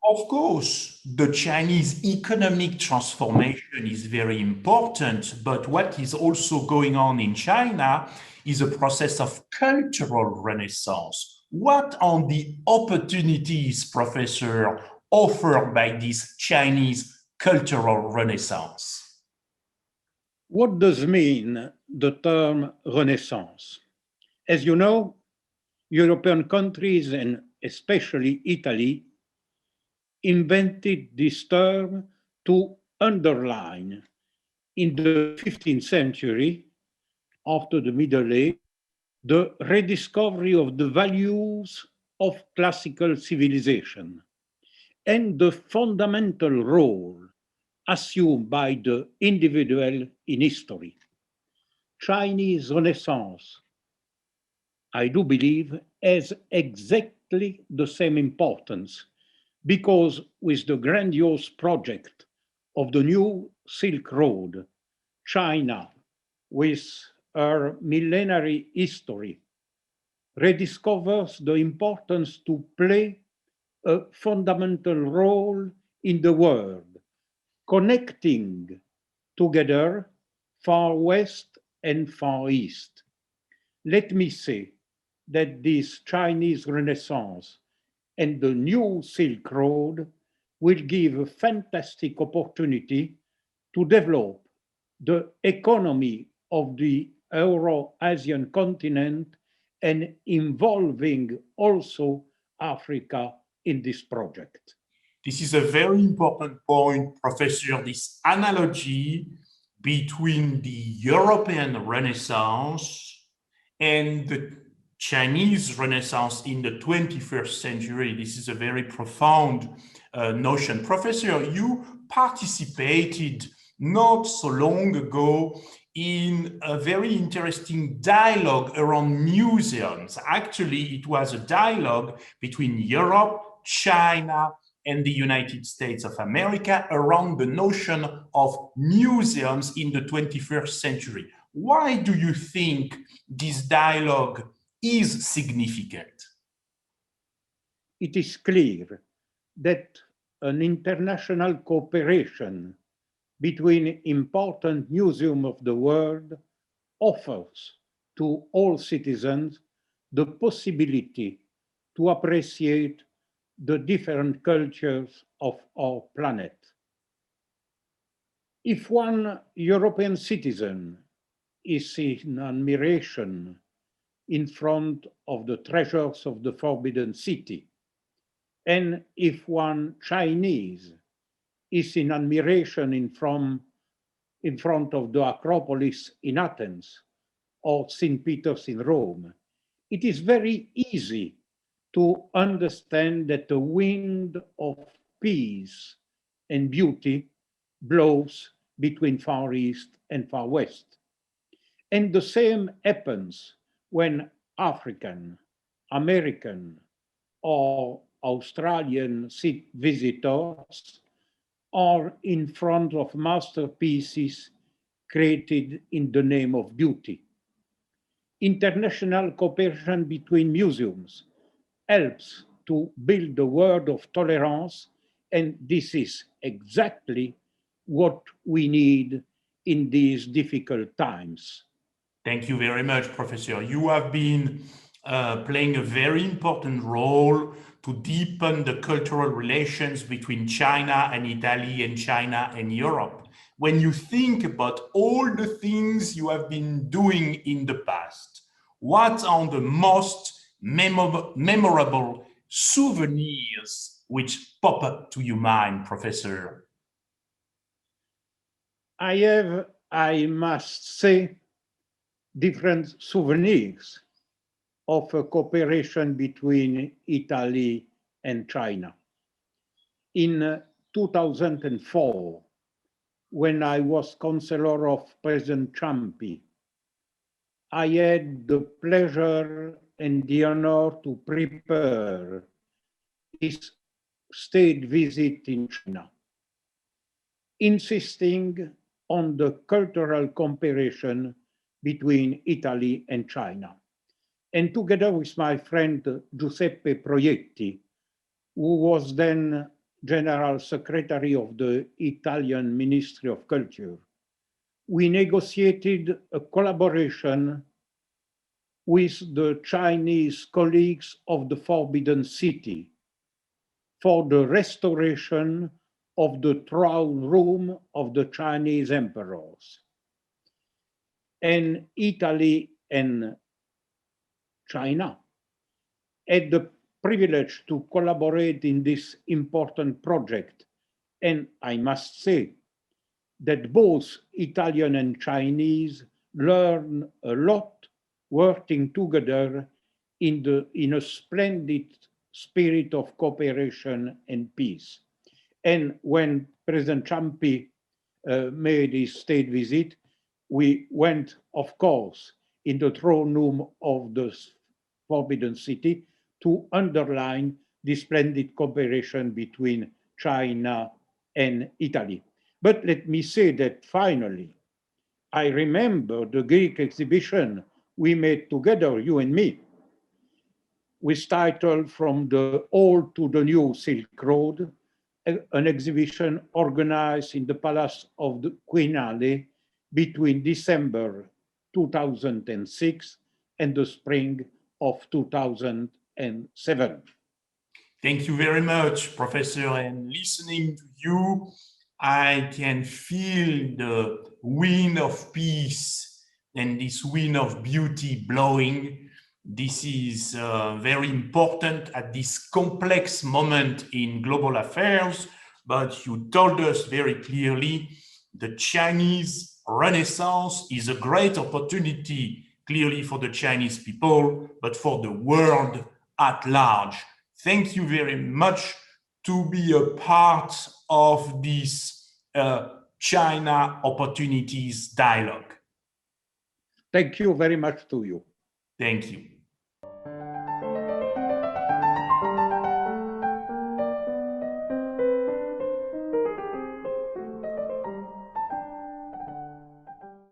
Of course, the Chinese economic transformation is very important, but what is also going on in China is a process of cultural renaissance. What are the opportunities, Professor, offered by this Chinese cultural renaissance? What does mean the term Renaissance? As you know, European countries and especially Italy invented this term to underline in the 15th century, after the Middle Age, the rediscovery of the values of classical civilization and the fundamental role assumed by the individual in history. Chinese Renaissance, I do believe, has exactly the same importance because with the grandiose project of the new Silk Road, China, with her millenary history, rediscovers the importance to play a fundamental role in the world, connecting together Far West and Far East. Let me say that this Chinese Renaissance and the new Silk Road will give a fantastic opportunity to develop the economy of the Euro-Asian continent and involving also Africa in this project. This is a very important point, Professor, this analogy between the European Renaissance and the Chinese Renaissance in the 21st century. This is a very profound notion. Professor, you participated not so long ago in a very interesting dialogue around museums. Actually, it was a dialogue between Europe, China, and the United States of America around the notion of museums in the 21st century. Why do you think this dialogue is significant? It is clear that an international cooperation between important museums of the world offers to all citizens the possibility to appreciate the different cultures of our planet. If one European citizen is in admiration in front of the treasures of the Forbidden City, and if one Chinese is in admiration in front of the Acropolis in Athens or St. Peter's in Rome, it is very easy to understand that the wind of peace and beauty blows between Far East and Far West. And the same happens when African, American, or Australian visitors are in front of masterpieces created in the name of beauty. International cooperation between museums helps to build a world of tolerance, and this is exactly what we need in these difficult times. Thank you very much, Professor. You have been playing a very important role to deepen the cultural relations between China and Italy and China and Europe. When you think about all the things you have been doing in the past, what are the most memorable souvenirs which pop up to your mind, Professor? I must say, different souvenirs of a cooperation between Italy and China. In 2004, when I was counselor of President Ciampi, I had the pleasure and the honor to prepare his state visit in China, insisting on the cultural cooperation between Italy and China. And together with my friend Giuseppe Proietti, who was then General Secretary of the Italian Ministry of Culture, we negotiated a collaboration with the Chinese colleagues of the Forbidden City for the restoration of the throne room of the Chinese emperors. And Italy and China had the privilege to collaborate in this important project. And I must say that both Italian and Chinese learn a lot working together in a splendid spirit of cooperation and peace. And when President Ciampi made his state visit, we went, of course, in the throne room of the Forbidden City to underline the splendid cooperation between China and Italy. But let me say that finally, I remember the Greek exhibition we made together, you and me, with title From the Old to the New Silk Road, an exhibition organized in the Palace of the Queen Ali between December 2006 and the spring of 2007. Thank you very much, Professor. And listening to you, I can feel the wind of peace and this wind of beauty blowing. This is very important at this complex moment in global affairs, but you told us very clearly the Chinese Renaissance is a great opportunity, clearly for the Chinese people, but for the world at large. Thank you very much to be a part of this China Opportunities Dialogue. Thank you very much to you. Thank you.